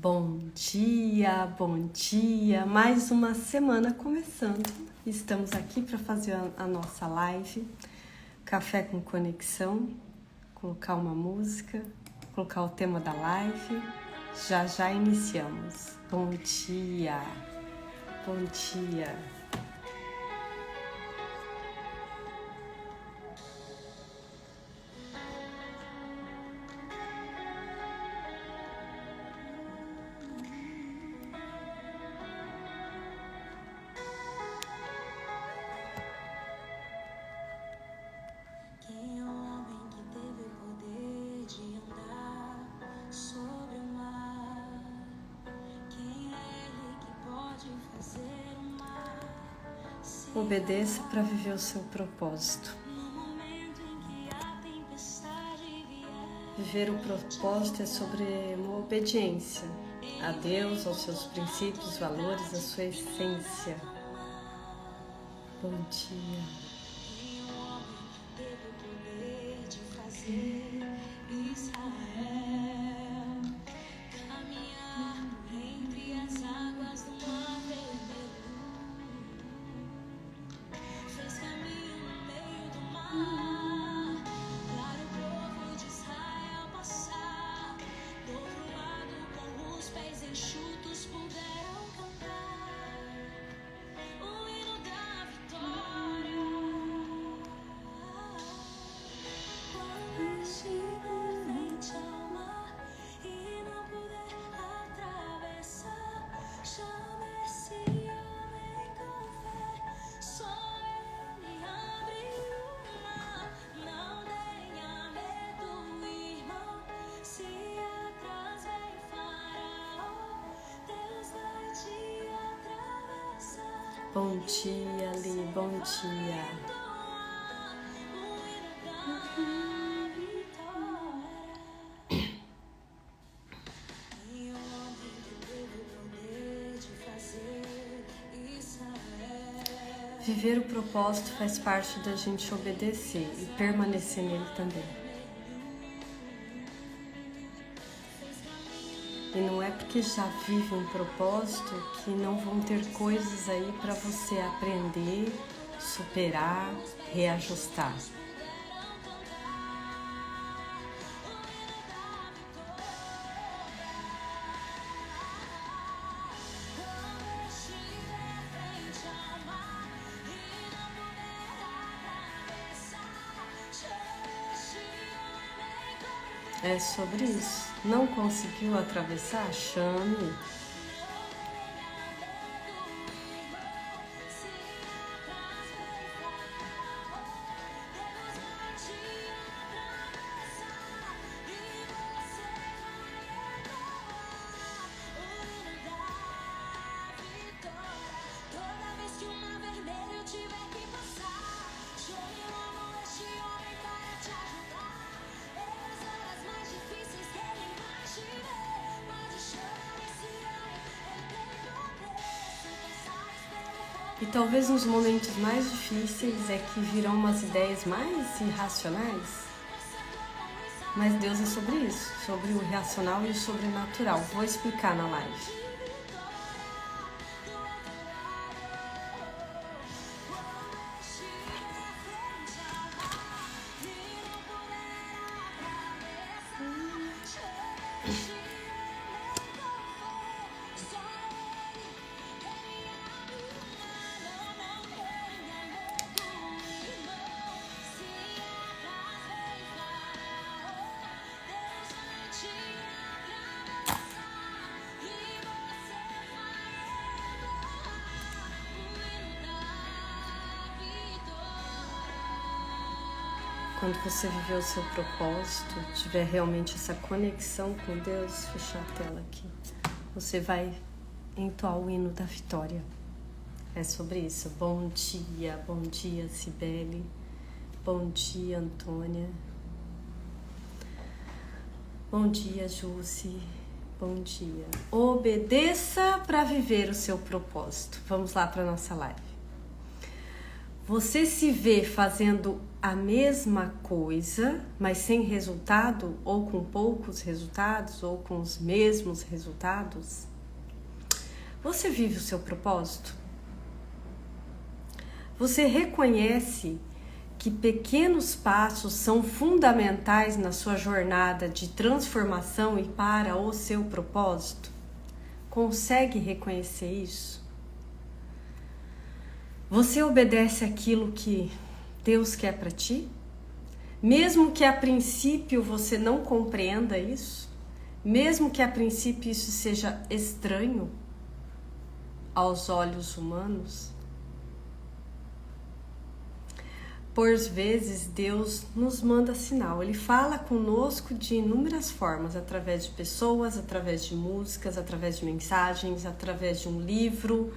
Bom dia! Mais uma semana começando. Estamos aqui para fazer a nossa live, Café com Conexão, colocar uma música, colocar o tema da live. Já iniciamos. Bom dia! Obedeça para viver o seu propósito. Viver o propósito é sobre uma obediência a Deus, aos seus princípios, valores, à sua essência. Bom dia. Bom dia, Li, bom dia. Viver o propósito faz parte da gente obedecer e permanecer nele também. E não é porque já vive um propósito que não vão ter coisas aí para você aprender, superar, reajustar. É sobre isso. Não conseguiu atravessar? Chame. E talvez nos momentos mais difíceis é que virão umas ideias mais irracionais. Mas Deus é sobre isso, sobre o racional e o sobrenatural. Vou explicar na live. Quando você viver o seu propósito, tiver realmente essa conexão com Deus, fechar a tela aqui, você vai entoar o hino da vitória. É sobre isso. Bom dia, Cibele. Bom dia, Antônia. Bom dia, Jussi. Bom dia. Obedeça para viver o seu propósito. Vamos lá para nossa live. Você se vê fazendo a mesma coisa, mas sem resultado, ou com poucos resultados, ou com os mesmos resultados? Você vive o seu propósito? Você reconhece que pequenos passos são fundamentais na sua jornada de transformação e para o seu propósito? Consegue reconhecer isso? Você obedece aquilo que Deus quer para ti? Mesmo que a princípio você não compreenda isso? Mesmo que a princípio isso seja estranho aos olhos humanos? Por vezes Deus nos manda sinal, Ele fala conosco de inúmeras formas, através de pessoas, através de músicas, através de mensagens, através de um livro,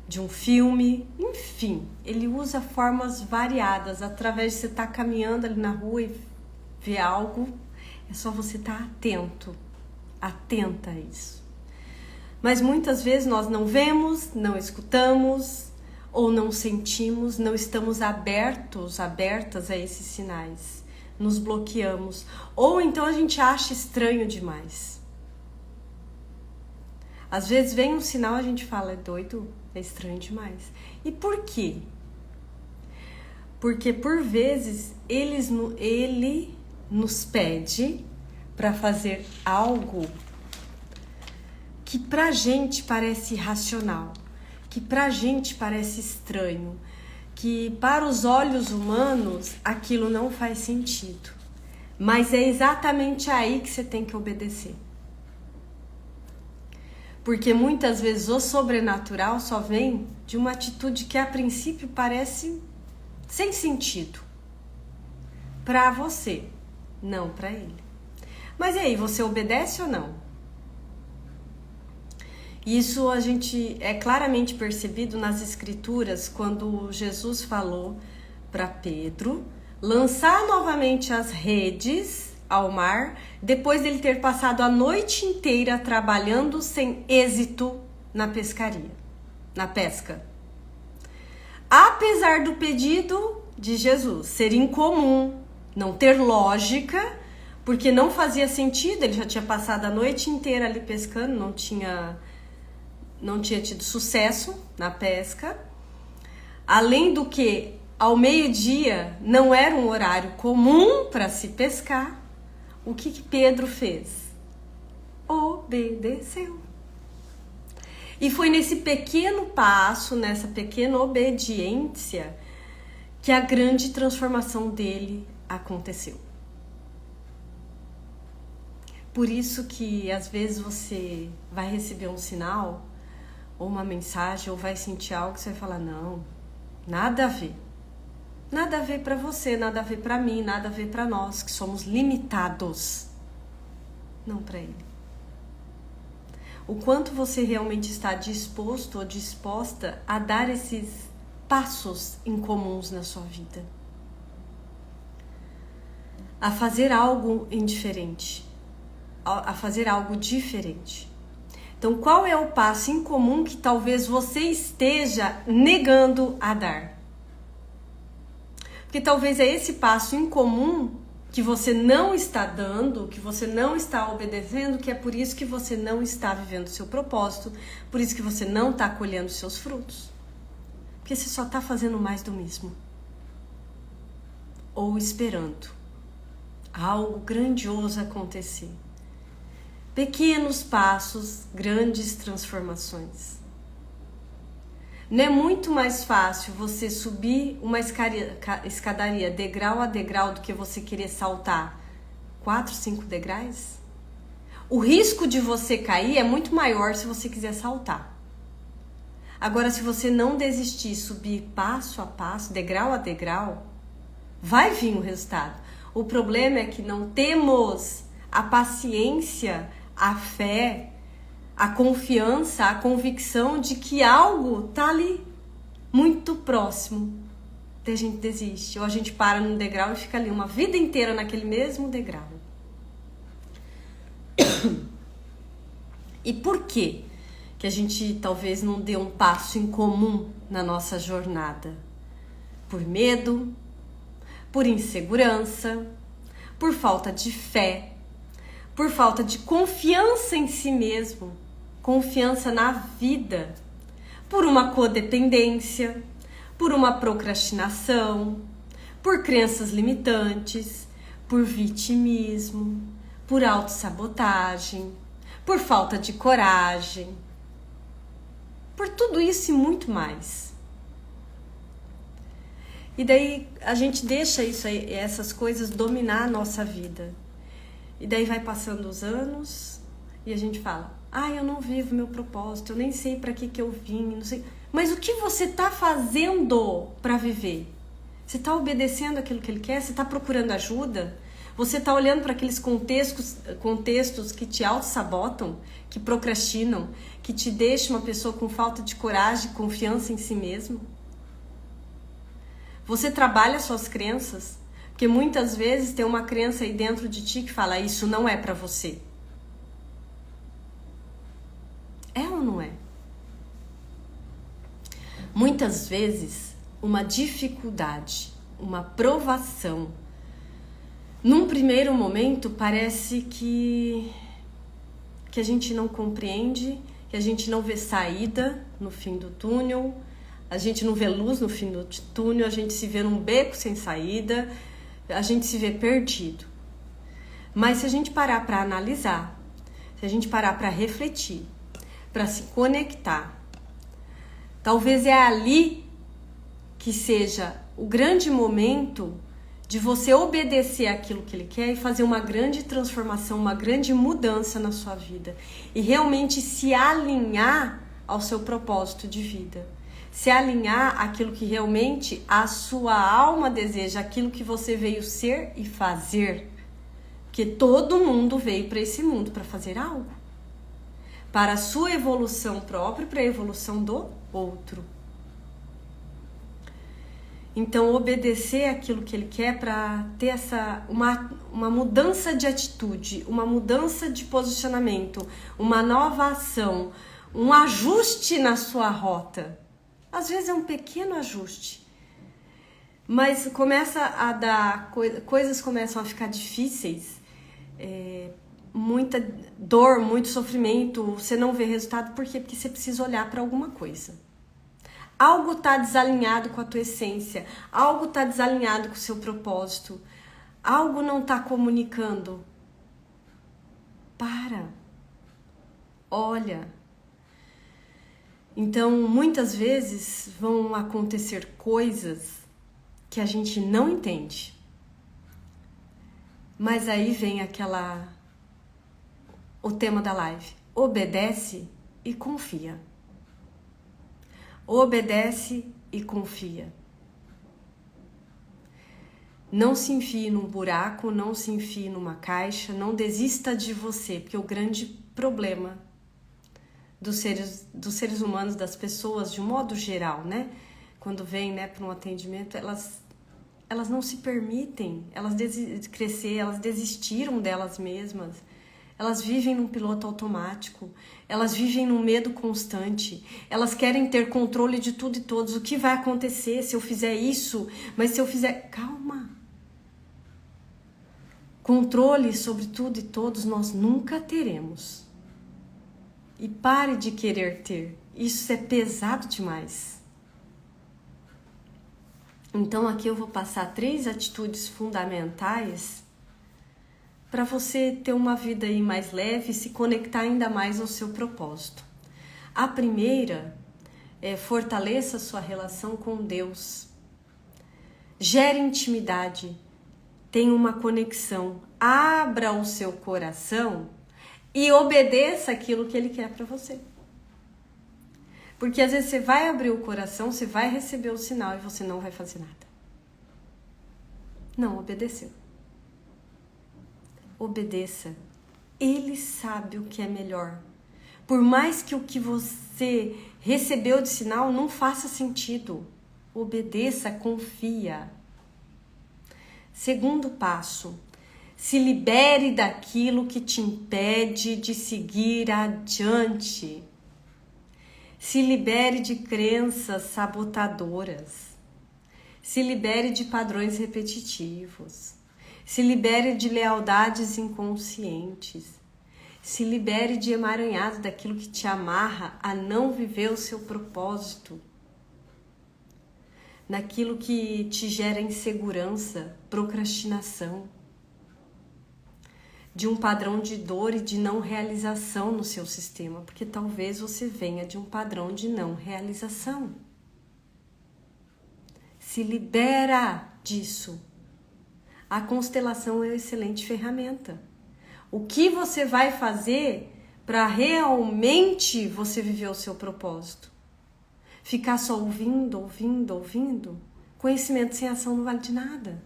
de um filme, enfim, Ele usa formas variadas, através de você estar caminhando ali na rua e ver algo, é só você estar atento, atenta a isso. Mas muitas vezes nós não vemos, não escutamos, ou não sentimos, não estamos abertas a esses sinais, nos bloqueamos, ou então a gente acha estranho demais. Às vezes vem um sinal, a gente fala, é doido, é estranho demais. E por quê? Porque por vezes ele nos pede para fazer algo que pra gente parece irracional, que pra gente parece estranho, que para os olhos humanos aquilo não faz sentido. Mas é exatamente aí que você tem que obedecer. Porque muitas vezes o sobrenatural só vem de uma atitude que a princípio parece sem sentido. Para você, não para ele. Mas e aí, você obedece ou não? Isso a gente é claramente percebido nas escrituras quando Jesus falou para Pedro lançar novamente as redes ao mar, depois dele ter passado a noite inteira trabalhando sem êxito na pescaria, na pesca. Apesar do pedido de Jesus ser incomum, não ter lógica, porque não fazia sentido, ele já tinha passado a noite inteira ali pescando, não tinha tido sucesso na pesca. Além do que, ao meio-dia não era um horário comum para se pescar. O que Pedro fez? Obedeceu. E foi nesse pequeno passo, nessa pequena obediência, que a grande transformação dele aconteceu. Por isso que às vezes você vai receber um sinal, ou uma mensagem, ou vai sentir algo que você vai falar, não, nada a ver. Nada a ver para você, nada a ver para mim, nada a ver para nós, que somos limitados. Não para ele. O quanto você realmente está disposto ou disposta a dar esses passos incomuns na sua vida. A fazer algo indiferente. A fazer algo diferente. Então, qual é o passo incomum que talvez você esteja negando a dar? Porque talvez é esse passo incomum que você não está dando, que você não está obedecendo, que é por isso que você não está vivendo o seu propósito, por isso que você não está colhendo os seus frutos. Porque você só está fazendo mais do mesmo. Ou esperando algo grandioso acontecer. Pequenos passos, grandes transformações. Não é muito mais fácil você subir uma escadaria degrau a degrau do que você querer saltar 4, 5 degraus? O risco de você cair é muito maior se você quiser saltar. Agora, se você não desistir, subir passo a passo, degrau a degrau, vai vir o resultado. O problema é que não temos a paciência, a fé, a confiança, a convicção de que algo tá ali, muito próximo. Daí a gente desiste, ou a gente para num degrau e fica ali uma vida inteira naquele mesmo degrau. E por quê que a gente talvez não dê um passo em comum na nossa jornada? por medo, por insegurança, por falta de fé, por falta de confiança em si mesmo, confiança na vida, por uma codependência, por uma procrastinação, por crenças limitantes, por vitimismo, por autossabotagem, por falta de coragem, por tudo isso e muito mais. E daí a gente deixa isso aí, essas coisas dominar a nossa vida. E daí vai passando os anos e a gente fala: eu não vivo meu propósito, eu nem sei para que eu vim, não sei. Mas o que você está fazendo para viver? Você está obedecendo aquilo que ele quer? Você está procurando ajuda? Você está olhando para aqueles contextos que te auto-sabotam, que procrastinam, que te deixam uma pessoa com falta de coragem e confiança em si mesmo? Você trabalha suas crenças? Porque muitas vezes tem uma crença aí dentro de ti que fala: isso não é pra você. É ou não é? Muitas vezes uma dificuldade, uma provação, num primeiro momento parece que a gente não compreende, que a gente não vê saída no fim do túnel, a gente não vê luz no fim do túnel, a gente se vê num beco sem saída, a gente se vê perdido. Mas se a gente parar para analisar, se a gente parar para refletir, para se conectar, talvez é ali que seja o grande momento de você obedecer aquilo que ele quer e fazer uma grande transformação, uma grande mudança na sua vida. E realmente se alinhar ao seu propósito de vida. Se alinhar àquilo que realmente a sua alma deseja, aquilo que você veio ser e fazer. Porque todo mundo veio para esse mundo para fazer algo. Para a sua evolução própria e para a evolução do outro. Então, obedecer aquilo que ele quer para ter uma mudança de atitude, uma mudança de posicionamento, uma nova ação, um ajuste na sua rota. Às vezes é um pequeno ajuste, mas começa a dar, coisas começam a ficar difíceis, muita dor, muito sofrimento, você não vê resultado. Por quê? Porque você precisa olhar para alguma coisa. Algo está desalinhado com a tua essência, algo está desalinhado com o seu propósito, algo não está comunicando. Para, olha. Então, muitas vezes vão acontecer coisas que a gente não entende. Mas aí vem o tema da live: obedece e confia. Obedece e confia. Não se enfie num buraco, não se enfie numa caixa, não desista de você, porque o grande problema dos seres humanos, das pessoas de um modo geral, né? Quando vêm, né, para um atendimento, elas não se permitem crescer, elas desistiram delas mesmas. Elas vivem num piloto automático, elas vivem num medo constante, elas querem ter controle de tudo e todos. O que vai acontecer se eu fizer isso? Mas se eu fizer... Calma! Controle sobre tudo e todos nós nunca teremos. E pare de querer ter. Isso é pesado demais. Então aqui eu vou passar 3 atitudes fundamentais para você ter uma vida aí mais leve e se conectar ainda mais ao seu propósito. A primeira é: fortaleça a sua relação com Deus. Gere intimidade, tenha uma conexão, abra o seu coração e obedeça aquilo que Ele quer para você. Porque às vezes você vai abrir o coração, você vai receber o sinal e você não vai fazer nada. Não obedeceu. Obedeça. Ele sabe o que é melhor. Por mais que o que você recebeu de sinal não faça sentido. Obedeça, confia. Segundo passo: se libere daquilo que te impede de seguir adiante. Se libere de crenças sabotadoras. Se libere de padrões repetitivos. Se libere de lealdades inconscientes. Se libere de emaranhado daquilo que te amarra a não viver o seu propósito. Naquilo que te gera insegurança, procrastinação. De um padrão de dor e de não realização no seu sistema, porque talvez você venha de um padrão de não realização. Se libera disso. A constelação é uma excelente ferramenta. O que você vai fazer para realmente você viver o seu propósito? Ficar só ouvindo? Conhecimento sem ação não vale de nada.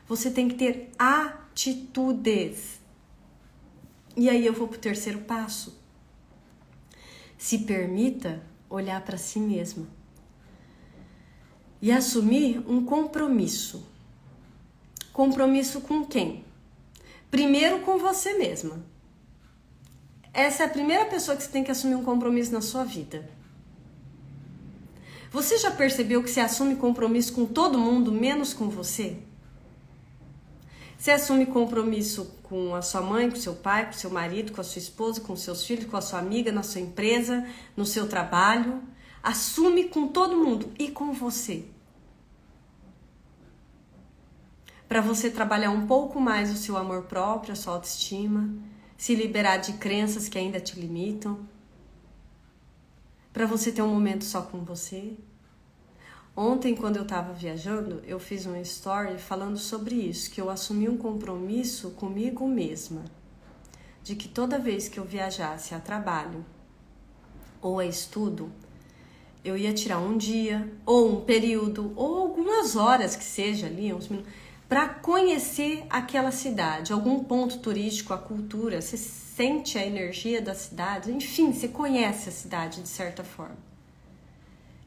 Você tem que ter atitudes. E aí eu vou para o terceiro passo. Se permita olhar para si mesma e assumir um compromisso. Compromisso com quem? Primeiro com você mesma. Essa é a primeira pessoa que você tem que assumir um compromisso na sua vida. Você já percebeu que você assume compromisso com todo mundo, menos com você? Você assume compromisso com a sua mãe, com seu pai, com seu marido, com a sua esposa, com seus filhos, com a sua amiga, na sua empresa, no seu trabalho. Assume com todo mundo e com você. Para você trabalhar um pouco mais o seu amor próprio, a sua autoestima, se liberar de crenças que ainda te limitam. Para você ter um momento só com você. Ontem, quando eu estava viajando, eu fiz uma story falando sobre isso, que eu assumi um compromisso comigo mesma, de que toda vez que eu viajasse a trabalho ou a estudo, eu ia tirar um dia, ou um período, ou algumas horas que seja ali, uns minutos, para conhecer aquela cidade, algum ponto turístico, a cultura, você sente a energia da cidade, enfim, você conhece a cidade de certa forma.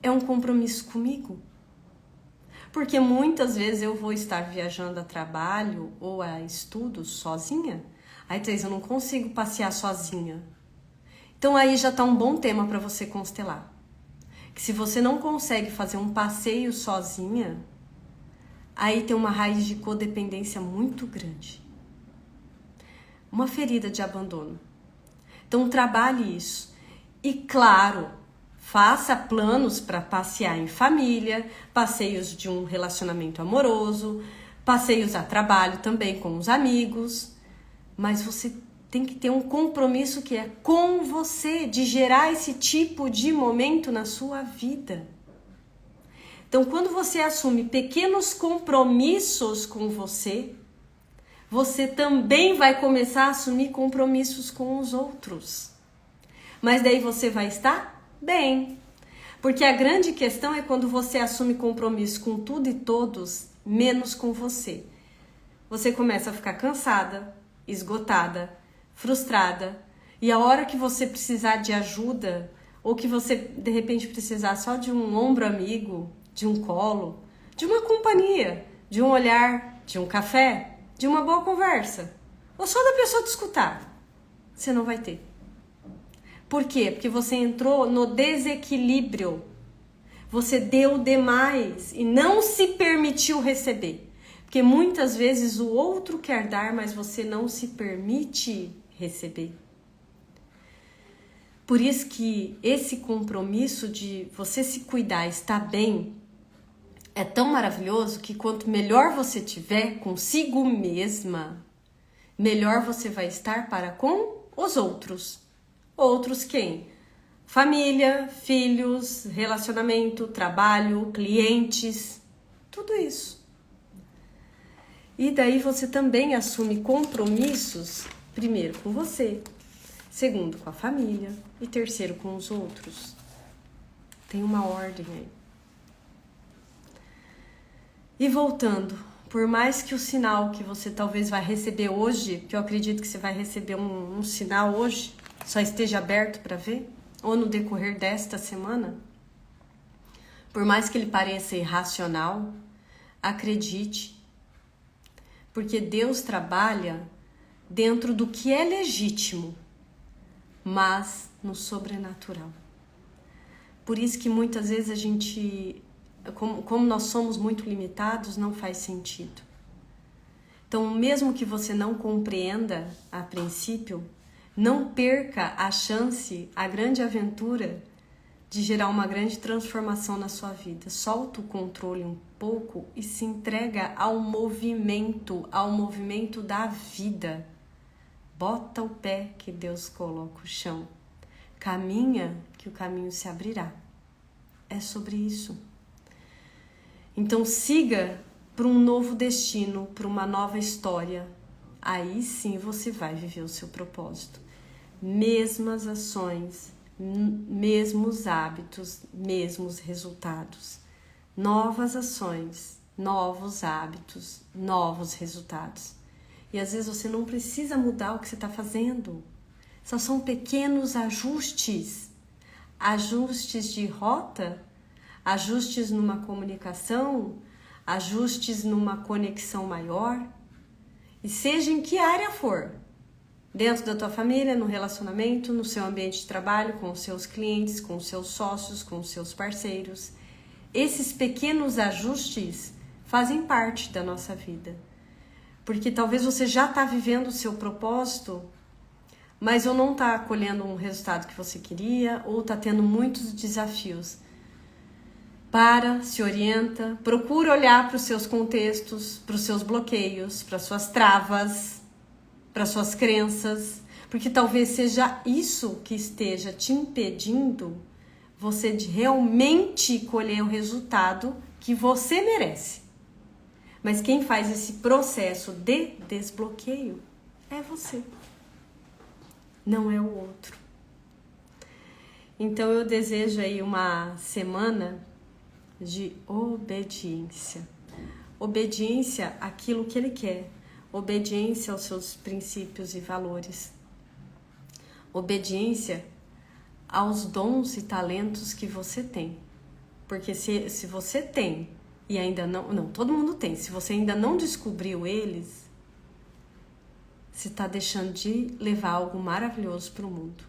É um compromisso comigo. Porque muitas vezes eu vou estar viajando a trabalho ou a estudos sozinha. Aí, Thais, eu não consigo passear sozinha. Então aí já está um bom tema para você constelar. Que se você não consegue fazer um passeio sozinha, aí tem uma raiz de codependência muito grande. Uma ferida de abandono. Então trabalhe isso. E claro, faça planos para passear em família, passeios de um relacionamento amoroso, passeios a trabalho também com os amigos. Mas você tem que ter um compromisso que é com você, de gerar esse tipo de momento na sua vida. Então, quando você assume pequenos compromissos com você, você também vai começar a assumir compromissos com os outros. Mas daí você vai estar bem. Porque a grande questão é quando você assume compromisso com tudo e todos, menos com você. Você começa a ficar cansada, esgotada, frustrada. E a hora que você precisar de ajuda, ou que você de repente precisar só de um ombro amigo, de um colo, de uma companhia, de um olhar, de um café, de uma boa conversa, ou só da pessoa te escutar, você não vai ter. Por quê? Porque você entrou no desequilíbrio. Você deu demais e não se permitiu receber. Porque muitas vezes o outro quer dar, mas você não se permite receber. Por isso que esse compromisso de você se cuidar, estar bem, é tão maravilhoso que quanto melhor você tiver consigo mesma, melhor você vai estar para com os outros. Outros quem? Família, filhos, relacionamento, trabalho, clientes, tudo isso. E daí você também assume compromissos, primeiro com você, segundo com a família e terceiro com os outros. Tem uma ordem aí. E voltando, por mais que o sinal que você talvez vai receber hoje, que eu acredito que você vai receber um sinal hoje, só esteja aberto para ver, ou no decorrer desta semana, por mais que ele pareça irracional, acredite, porque Deus trabalha dentro do que é legítimo, mas no sobrenatural. Por isso que muitas vezes a gente como nós somos muito limitados, não faz sentido. Então, mesmo que você não compreenda a princípio, não perca a chance, a grande aventura de gerar uma grande transformação na sua vida. Solta o controle um pouco e se entrega ao movimento da vida. Bota o pé que Deus coloca o chão. Caminha que o caminho se abrirá. É sobre isso. Então siga para um novo destino, para uma nova história. Aí sim você vai viver o seu propósito. Mesmas ações, mesmos hábitos, mesmos resultados. Novas ações, novos hábitos, novos resultados. E às vezes você não precisa mudar o que você está fazendo. Só são pequenos ajustes. Ajustes de rota, ajustes numa comunicação, ajustes numa conexão maior. E seja em que área for. Dentro da tua família, no relacionamento, no seu ambiente de trabalho, com os seus clientes, com os seus sócios, com os seus parceiros. Esses pequenos ajustes fazem parte da nossa vida. Porque talvez você já está vivendo o seu propósito, mas ou não está colhendo um resultado que você queria, ou está tendo muitos desafios. Para, se orienta, procura olhar para os seus contextos, para os seus bloqueios, para as suas travas, para as suas crenças, porque talvez seja isso que esteja te impedindo você de realmente colher o resultado que você merece. Mas quem faz esse processo de desbloqueio é você, não é o outro. Então eu desejo aí uma semana de obediência. Obediência àquilo que ele quer. Obediência aos seus princípios e valores. Obediência aos dons e talentos que você tem. Porque se você tem e ainda não, todo mundo tem. Se você ainda não descobriu eles, você está deixando de levar algo maravilhoso para o mundo.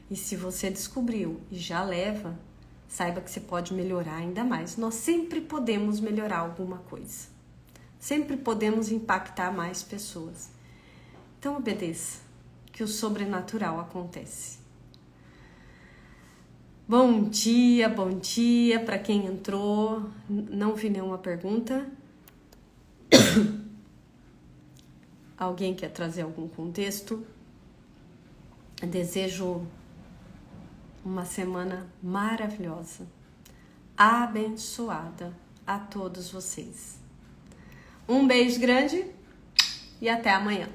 E se você descobriu e já leva, saiba que você pode melhorar ainda mais. Nós sempre podemos melhorar alguma coisa. Sempre podemos impactar mais pessoas. Então obedeça, que o sobrenatural acontece. Bom dia para quem entrou. Não vi nenhuma pergunta. Alguém quer trazer algum contexto? Desejo uma semana maravilhosa, abençoada a todos vocês. Um beijo grande e até amanhã.